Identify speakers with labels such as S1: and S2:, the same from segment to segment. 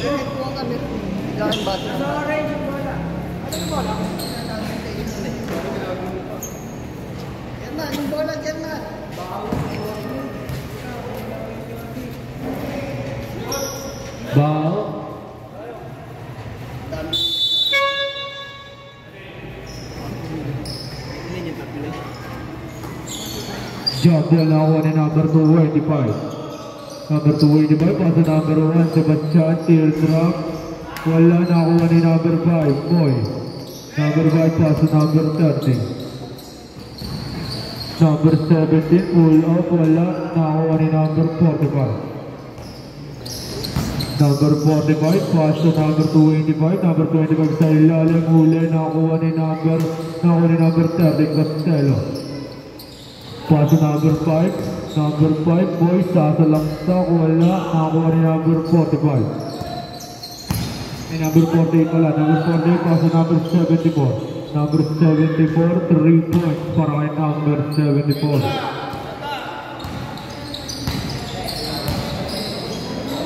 S1: Jump ball now on in number 285. Number 285 pass to number 1 Sebastian teardrop. Wala nakuha ni number 5 Boy. Number 5 pass to number 30. Number 17 pull up. Wala nakuha ni number 45. Number 45 pass to number 285. Number 285 sa ilalim huli nakuha ni number 30 Costello. Pass to number 5. Number 5 Boy sasalaksak. Wala nakuha ni number 45. Number 48 pala. Number 48 pass to number 74. Number 74 3 points para kay number 74.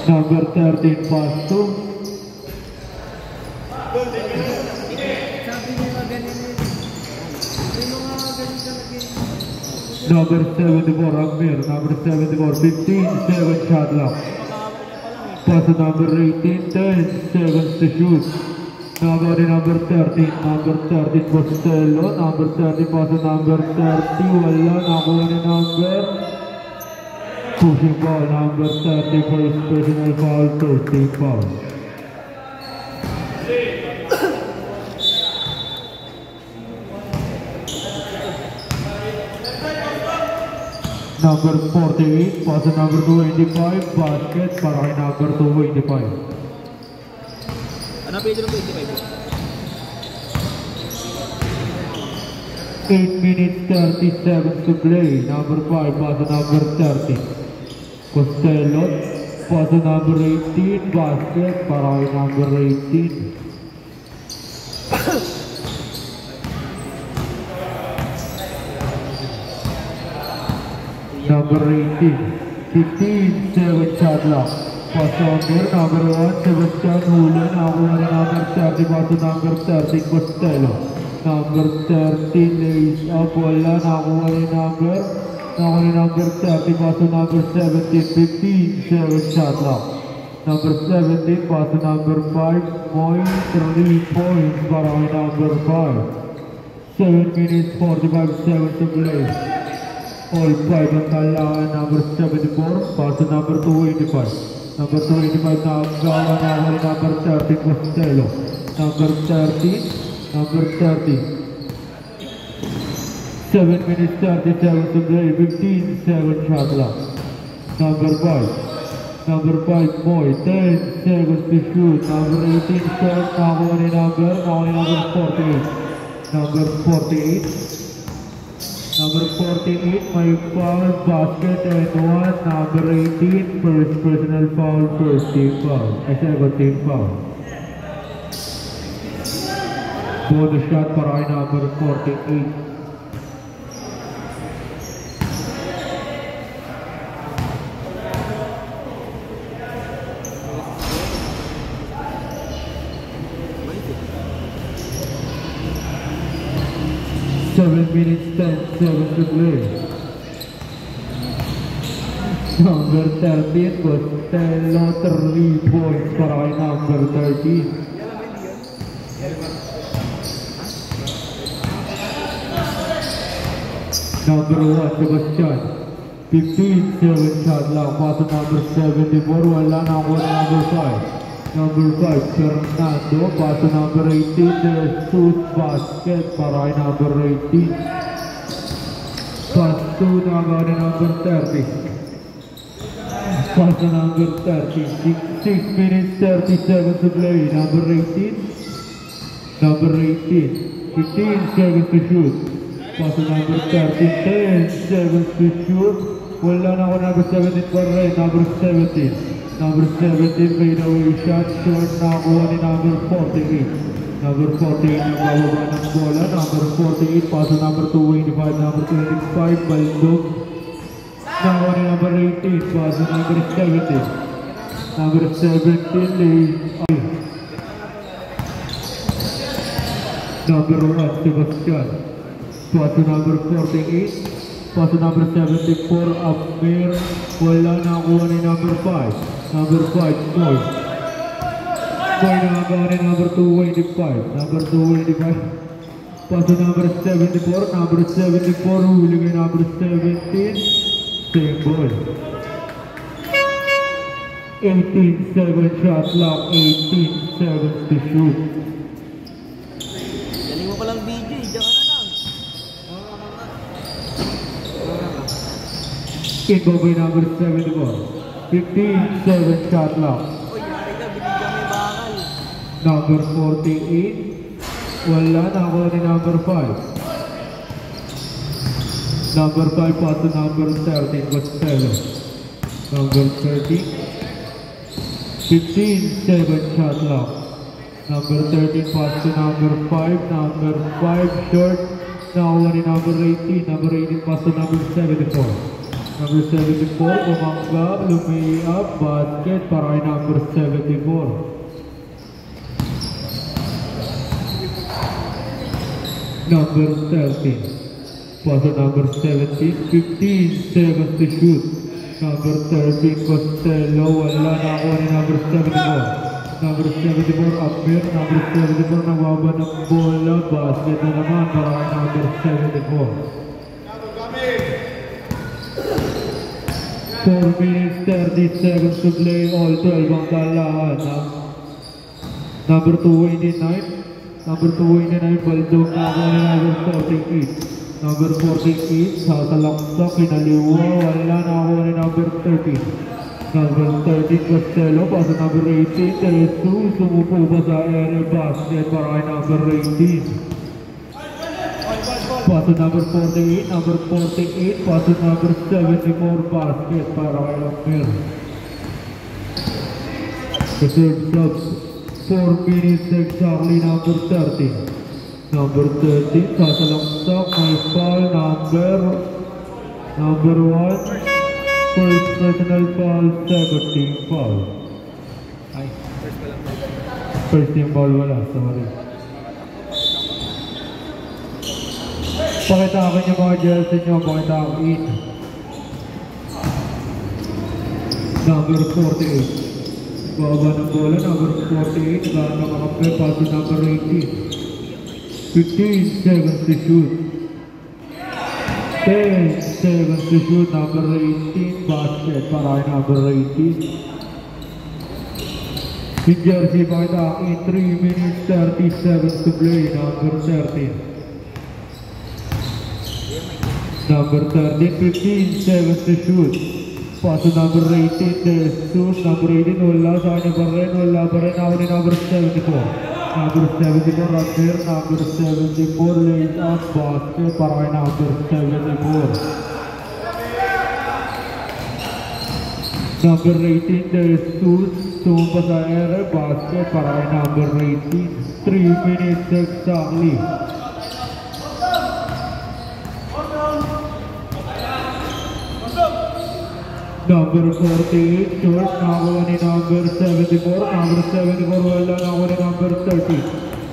S1: Number 13 pass to number 74 Amir. Number 74 15-7 shot lock. Pass to number 18 10 seconds to shoot. Number 13 Costello. Number 30 pass to number 30. Wala nakuha ni number pushing ball. Number 30 for his personal foul. 13 foul. Number 48 pass to number 285. Basket para kay number 285.
S2: Ano page ng 25?
S1: 8 minutes 30 seconds to play. Number 5 pass to number 30. Costello pass to number 18. Basket para kay number 18. Number 18 15-7 shot lock. Pass to number 1 Sebastian huli nakuha ni number 30 pass to number 30 Costello. Number 13 lays up. Wala nakuha ni number 30 pass to number 17 15-7 shot lock. Number 17 pass to number 5 Moy 3 points para kay number 5. 7 minutes 45 seconds to play. All 5 ang kailangan. Number 74 pass to number 285. Number 285 na gawa na ako ni number 30 Costello. Number 30 7 minutes 30 seconds to play. 15-7 shot lock. Number 5 Moy 10 seconds to shoot. Number 18 shot na ako ni number 48. Number 48 may foul, basket and 1. Number 18 first personal foul, first team foul. 17 foul. Bonus shot para kay number 48. Minutes 10 seconds to play. Number 13 Costello 3 points para kay number 13. Number 1 Sebastian 15-7 shot lang. Pass to number 74. Wala na ako na number 5. Number 5 Fernando pass to number 18. There's shoot basket para kay number 18. Pass to number 30. Pass to number 30. 6 minutes 30 seconds to play. Number 18 15 seconds to shoot. Pass to number 30. 10 seconds to shoot. Wala na ako number 17 pa rin. Number 17 fade away shot. Short na ako ni number 48. Number 48 ang bababa ng bola. Number 48 pass to number 285. Number 285 baldog na ako ni number 18. Pass to number 17. Number 17 leads. Number 1 Sebastian. Pass to number 48. Pass to number 74 Amir. Wala nakuha ni number 5. Number 5 Boy. Boy nakakuha ni number 225. Number 225. Pass to number 74. Number 74 huli kay number 17. Same ball. 18-7 shot clock. 18-7 to shoot.
S2: Galing mo palang video, diyan ka na lang.
S1: Inbound by number 74. 15-7 shot clock.
S2: Uy, yari ka, binigyan may bakal.
S1: Number 48. Wala nakuha ni number 5. Number 5 pass to number 13 Costello. Number 13. 15-7 shot clock. Number 13 pass to number 5. Number 5 short. Nakuha ni number 18. Number 18 pass to number 74. Number 74 umangga, lumayap, basket para kay number 74. Number 13. Pass to number 17. 15-7 to shoot. Number 13 Costello. Wala nakuha ni number 74. Number 74 Amir. Number 74 nababa ng bola. Basket na naman para kay number 74. 4 minutes 30 seconds to play. All 12 ang kalahan. Number 289. Number 289, Baldog na ako ni number 48. Number 48, sasalaksak, kinaliwa, wala na ako ni number 13. Number 13, Costello, pass to number 18, Jesus, sumupo pa sa area basket para kay number 18. Pass to number 48, number 48, pass to number 74, basket para kay Amir. Reserve subs. 4 minutes exactly, number 13. Number 13, sasalaksak, may foul, number 1. First personal foul, second team foul.
S2: Ay, first pa lang.
S1: First team foul wala, sorry. Pakita ko niyo mga jersey niyo, pakita ko in. Number 48. Baba ng bola, number 48, lahat ng makape, pass to number 18. 15-7 to shoot. 10-7 to shoot, number 18, basket para kay number 18. In jersey, pakita in 3 minutes 37 to play, number 13. Number 13, 15-7 to shoot. Pass to number 18, Jesus, number 18, wala sa kanya pa rin ako ni number 74. Number 74, Amir, number 74, lays out, basket para kay number 74. Number 18, Jesus, tumpa sa ere, basket para kay number 18. 3 minutes exactly. Number 48, short, nakuha ni number 74. Number 74, wala nakuha ni number 30.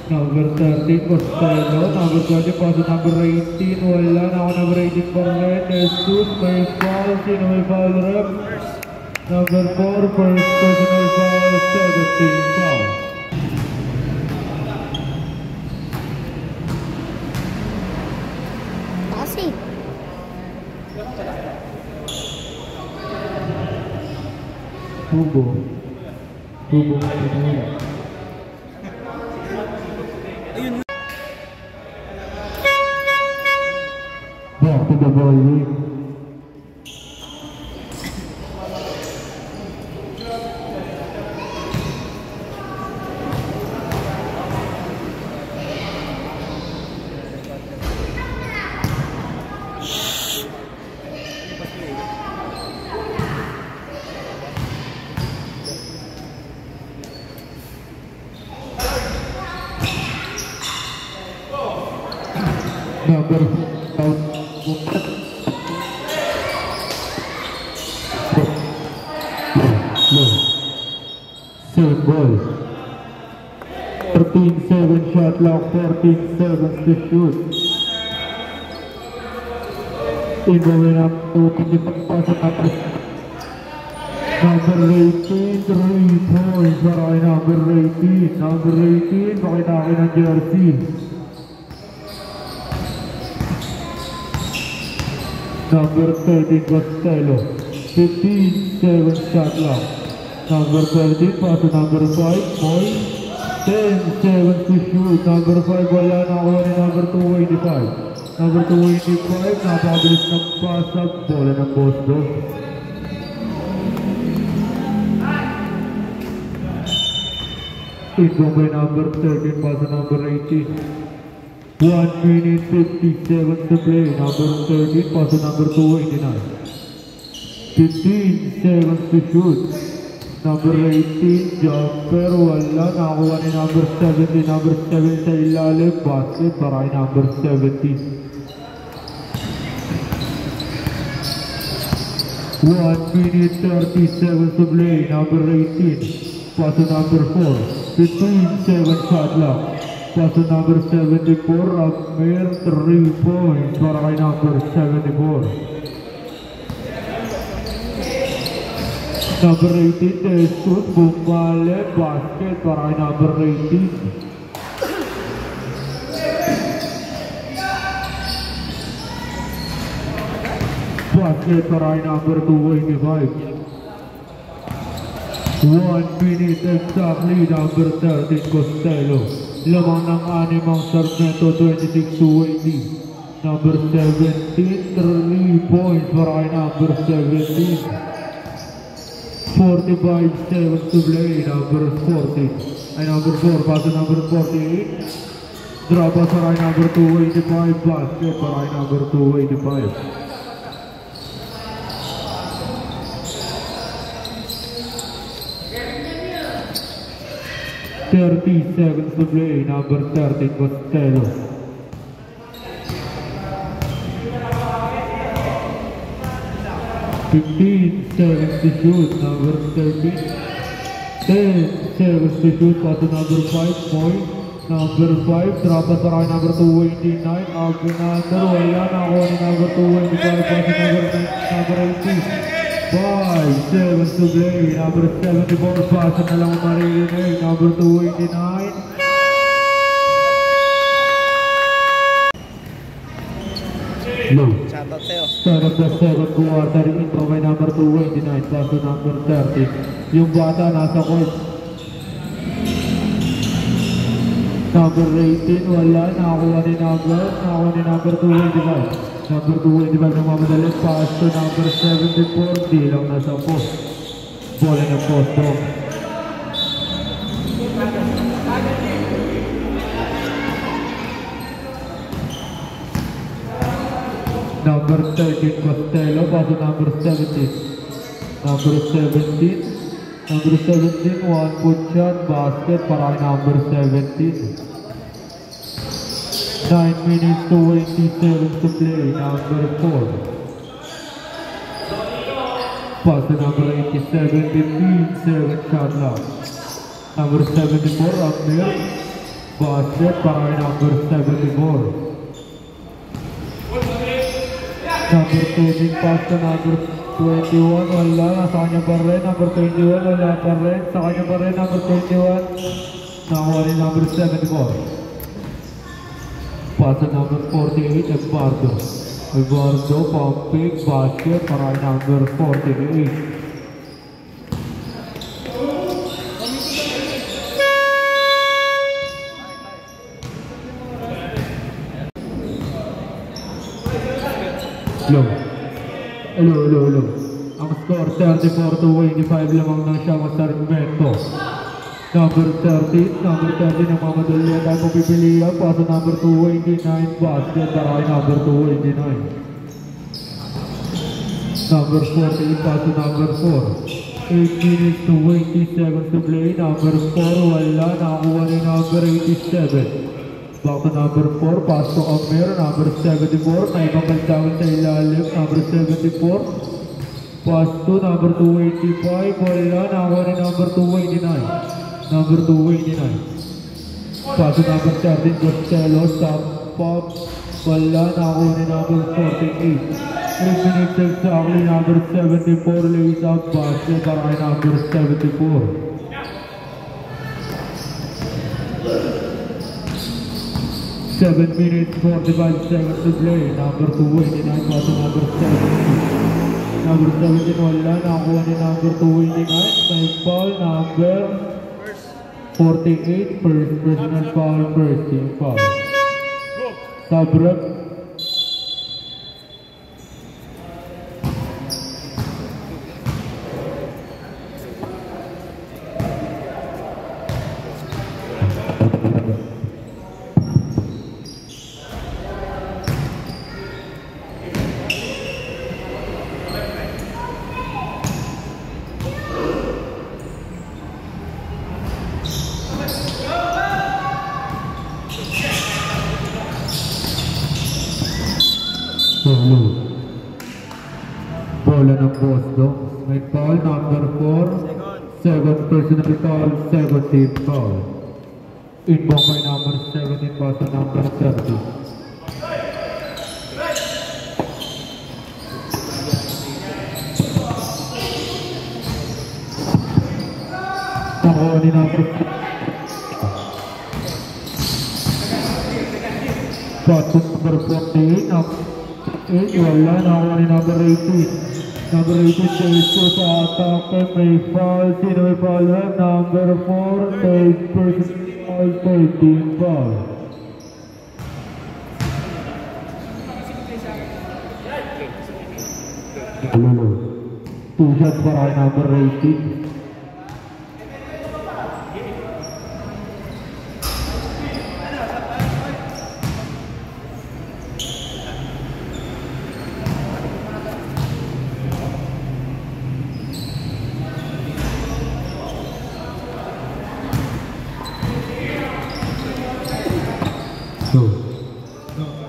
S1: Number 13, Costello. Number 20, pass to number 18. Wala nakuha number 18 for red. Jesus, may foul. Sino may foul rep? Number 4, first personal foul, second team foul.
S3: Kasi.
S1: Hugo. Hugo Pineda.
S2: Ayun.
S1: Back to the ball game. Number Same ball. 13-7 shot clock, 14 seconds to shoot. Ingoing up to the pass. Number 18, 3 points para kay number 18. Number 18, pakita akin ang jersey. Number 13, Costello. 15-7 shot clock. Number 13, pass to number 5, Moy. 10-7 to shoot. Number 5, wala na ako ni number 285. Number 285, napabilis ng pass-up. Bola ng Bosdo. Ito by number 13, pass to number 18. 1 minute 57 to play. Number 13, pass to number 289. 15 seconds to shoot. Number 18, jumper, wala. Nakakuha ni number 17. Number 7 sa ilalim, basket para kay number 17. 1 minute 30 seconds to play. Number 18, pass to number 4. 15-7 shot clock. Pass to number 74, Amir, 3 points para kay number 74. Number 18, Tesut, bumali, basket para kay number 18. Basket para kay number 285. 1 minute exactly, number 13, Costello. Lamang ng 6 ang Sarmiento, 26-20. Number 17, 3 points para kay number 17. 45-7 to play, number 14. Ay, number 4, pass to number 48. Drop pass para kay number 285, basket para kay number 285. 30 seconds to play, number 13, Costello. $15 to shoot, number 13. 10 seconds to shoot, pass to number 5, point. Number 5, drop pass para number 289, Abinander, wala na ako ni number 285, pass to number 18. 5 seconds to play, number 74, pass na lang maririnig, number 289. Low.
S2: Shoutout sa'yo.
S1: Start of the second quarter, intro by number 289, pass to number 30. Yung bata nasa court. Number 18, wala, nakakuha ni number 285. Number 285 ng mamadalit, pass to number 74, di lang nasa post. Bola ng post dog. Number 13, Costello, pass to number 17. Number 17, 1 foot shot, basket para kay number 17. 9 minutes to 27 to play, number 4. Pass to number 87, 15-7 shot clock. Number 74, Amir, basket para kay number 74. Number 13, pass to number 21, wala, nasa kanya pa rin. Number 21, wala pa rin. Sa kanya pa rin, number 21. Nakakuha rin number 74. Pass to number 48, Eduardo. Eduardo, pumping, basket para kay number 48. Hello. Ang score 34-25 lamang ng siyang Sarmiento. Number 30 ang mamadali at ang pipilihan. Pass to number 289, basket para kay number 289. Number 48, pass to number 4. 8 minutes to 20 seconds to play. Number 4, wala, nakakuha ni number 87. Back to number 4, pass to Amir, number 74, may makaltawan sa ilalim, number 74. Pass to number 285. Wala nakuha ni number 289. Number 289. Pass to number 13. Costello. Stop. Pop. Wala nakuha ni number 48. 3 minutes exactly. Number 74. Lays up. Basket para kay number 74. 7 minutes 45 seconds to play. Number 289 pass to number 17. Number 17 wala nakuha ni number 289. May foul number 48. First personal foul, first team foul. Sabrek. Bola ng Boston. May foul number 4. Second personal foul, second team foul. Inbound by number 17 pass to number 30. Nakuha ni number 4. Pass to number 48. Wala nakuha ni number 18. Number 18 Teso sa atake, may foul. Sino may foul? Number 4, third person foul, third team foul. Two shots para kay number 18.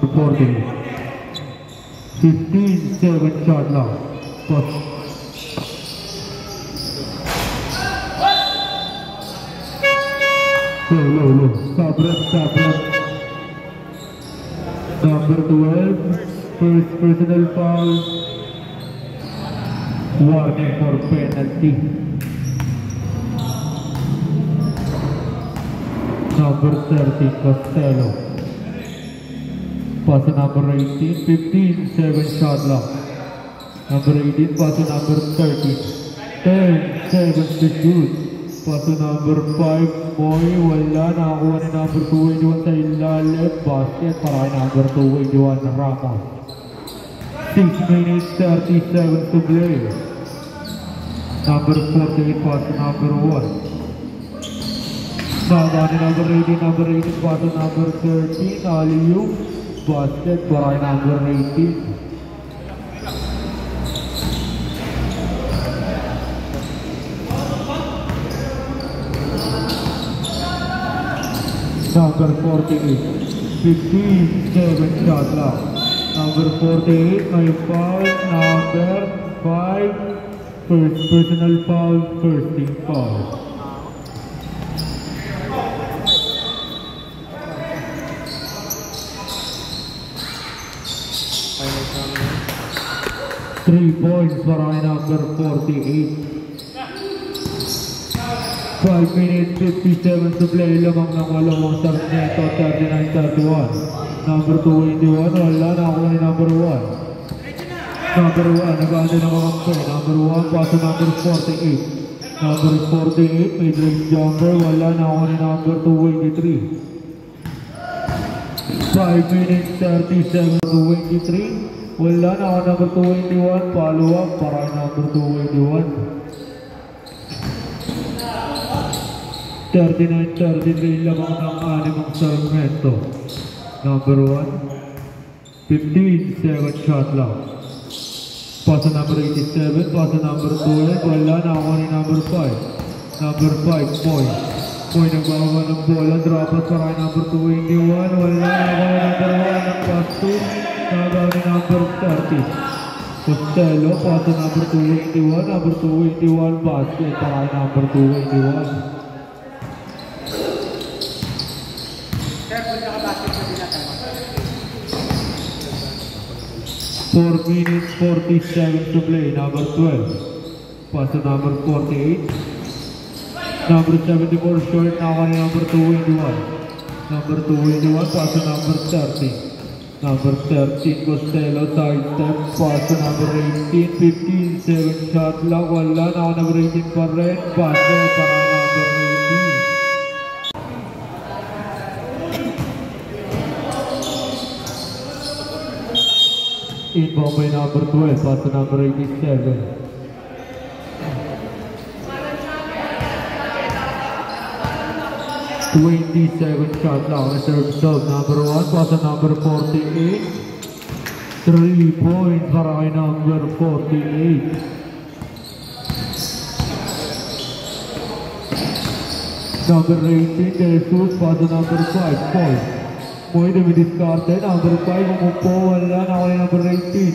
S1: Reporting 15-7 shot now. Low. Sabrek. Number 12, first personal foul. Warning for penalty. Number 30, Costello. Pass to number 18, 15-7 shot lock. Number 18, pass to number 13. 10-7 to shoot. Pass to number 5, Moy. Wala nakakuha ni number 281 sa ilalim. Basket para kay number 281, Ramos. 6 minutes 30 seconds to play. Number 48, pass to number 1. Nakakuha ni number 18, pass to number 13, alley-oop. Basket para kay number 18. Number 48, 15-7 shot lock. Number 48, may foul. Number 5, first personal foul, first team foul. Three points para kay number 48. 5 minutes 57 to play. Lamang ng walawang Sarneto, 39-31. Number 281, wala na ako ni number 1. Number 1, nag-aanda ng mga play. Number 1, pass to number 48. Number 48, mid-range jumper, wala na ako ni number 283. 5 minutes 37 to 23. Wala na ako number 281. Follow up para number 281. 39-33 lamang ng animang Sarmiento. Number 1, 15-7 shot lang. Pass to number 87, pass to number 12. Wala na ako ni number 5. Number 5, Moy. Moy nagbawa ng bola. Drop out para number 281. Wala na ako ni number 1 ng pass 2. Nagawa ni number 30. Costello, pass to number 281, number 281 basket para kay number 281. 4 minutes 47 to play, number 12. Pass to number 48. Number 74 short now on number 281. Number 281 pass to number 30. Number 13 Costello side step pass to number 18. 15 7 shot lang wala now number 18 pa rin basket para number 18. Inbound by number 12, pass to number 87. Shot now, serve sub number 1, pass to number 48. 3 points para kay number 48. Number 18, Jesus, pass to number 5, points. Pwede may diskarte, number 5, umupo, wala na ako number 18.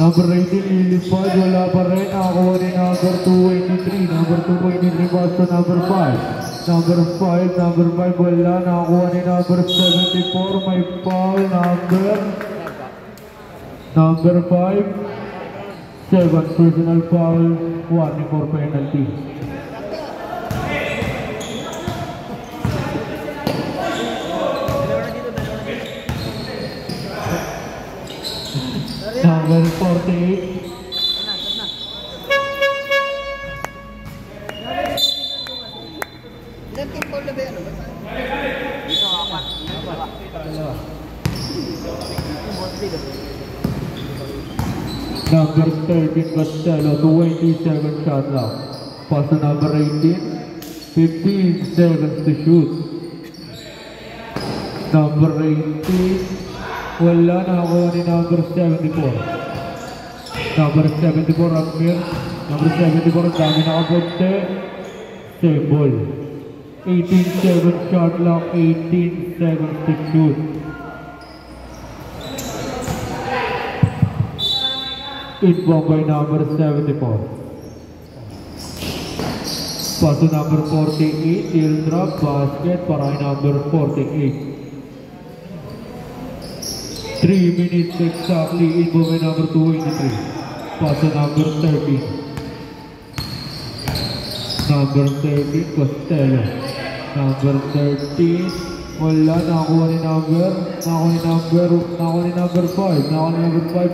S1: Number 18, lilipad, wala pa rin, nakakuha ni number 223. Number 223, pass to number 5. Number 5, wala, nakakuha ni number 74, may foul, number 5, 7, personal foul, 1 for penalty. Number 48. Number 13 Costello, 27 shot now. Pass to number 18. 15 seconds to shoot. Number 18. Wala na ako ni number 74. Number 74 Amir. Number 74 dami nakapunte. Save ball. 18-7 shot lang. 18 seconds to shoot. Inbound by number 74. Pass to number 48. Teardrop basket para number 48. 3 minutes exactly, inbound by number 283. Pass to number 30. Number 30, Costello. Number 13, wala, nakakuha ni number 5,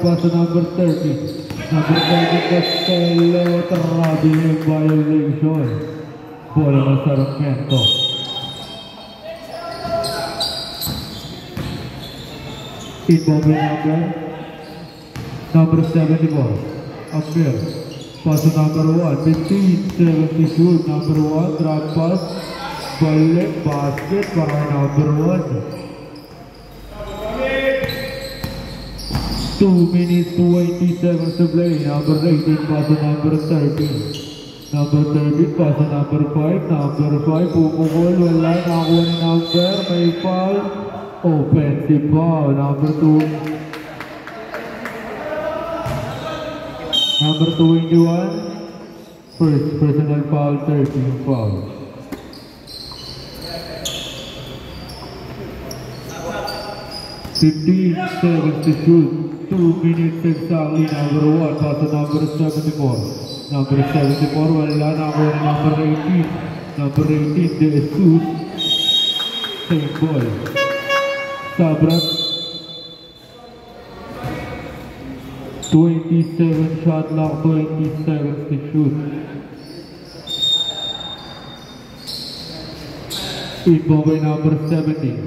S1: pass to number 30. Number 30, Costello, traveling violation. Bola ng Sarmiento. Inbound by number 74, Amir. Pass to number 1, 15-7 shoot. Number 1, drop pass, balik, basket para number 1. 2 minutes 27 to play. Number 18, pass to number 13. Number 13, pass to number 5. Number 5, pumukul, wala, nakakuha ni number, may foul. Offensive foul, number 2. Number 21, first personal foul, 13 foul. $15 to shoot, 2 minutes exactly, number 1, pass to number 74. Number 74, wala na ako ni number 18. Number 18, they shoot, same ball. Sabrat 27 shot lang, 27 to shoot. Inbound by number 17.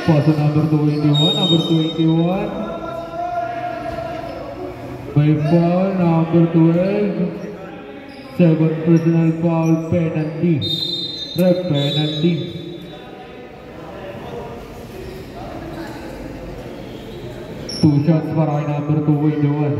S1: Pass to number 21. Number 21. May foul, number 12. 7 personal foul, penalty. Ref penalty. Two shots para kay number 281.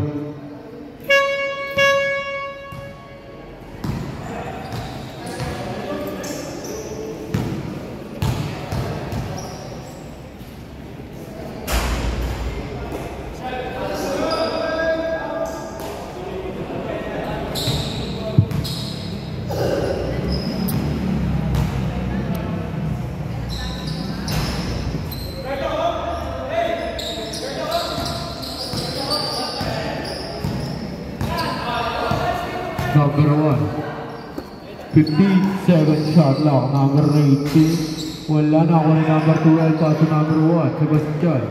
S1: 15-7 shot lang. Number 18. Wala na ako ni number 12. Paso number 1. Sebastian.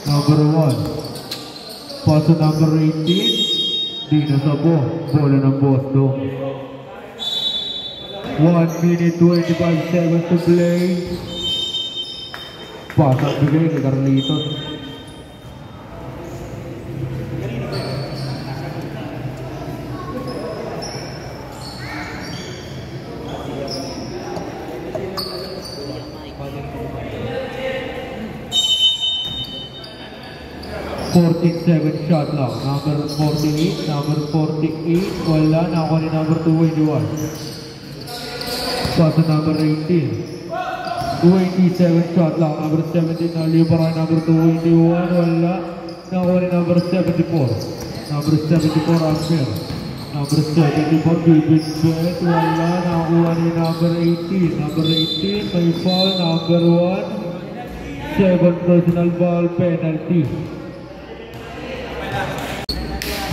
S1: Number 1. Paso number 18. Di na sa bola ng Boston. 1 minute 25 seconds to play. Pasang bigay ni Carlitos. Seven shot lang. Number 48. Number 48. Wala na ako ni number 21. Paso number 18. 27 shot lang. Number 17 na libera. Number 21. Wala na ako ni number 74. Number 74 Amir. Number 74 Bibig Bet. Wala na ako ni number 18. Number 18 may foul. Number 1 7 personal ball penalty.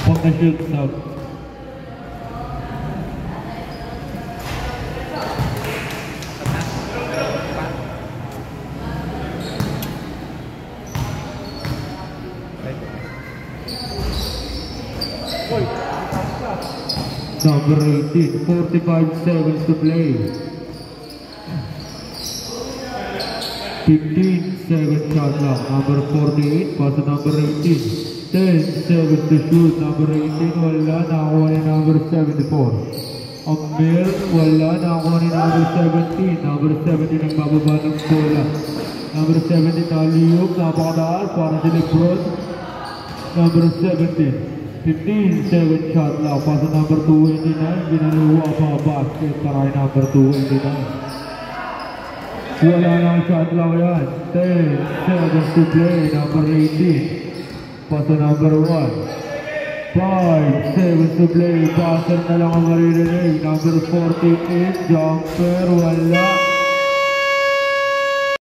S1: Pag na-shoot out. Number 18, 45 seconds to play. 15-7 shot lang. Number 48, pass to number 18. 10 seconds to shoot. Number 18, wala na ako ni number 74. Amir, wala na ako ni number 17. Number 17 ang bababa ng bola. Number 17 na liyog, napakadaas para si Lebron. Number 17. 15-7 shot lang. Pass to number 29. Ginalawa pa basket para kay number 29. Wala na ang shot lang yan. 10 seconds to play. Number 18. Pass to number 1. 5 seconds to play. Passer na lang ang maririnig. Number 48. Jumper. Wala.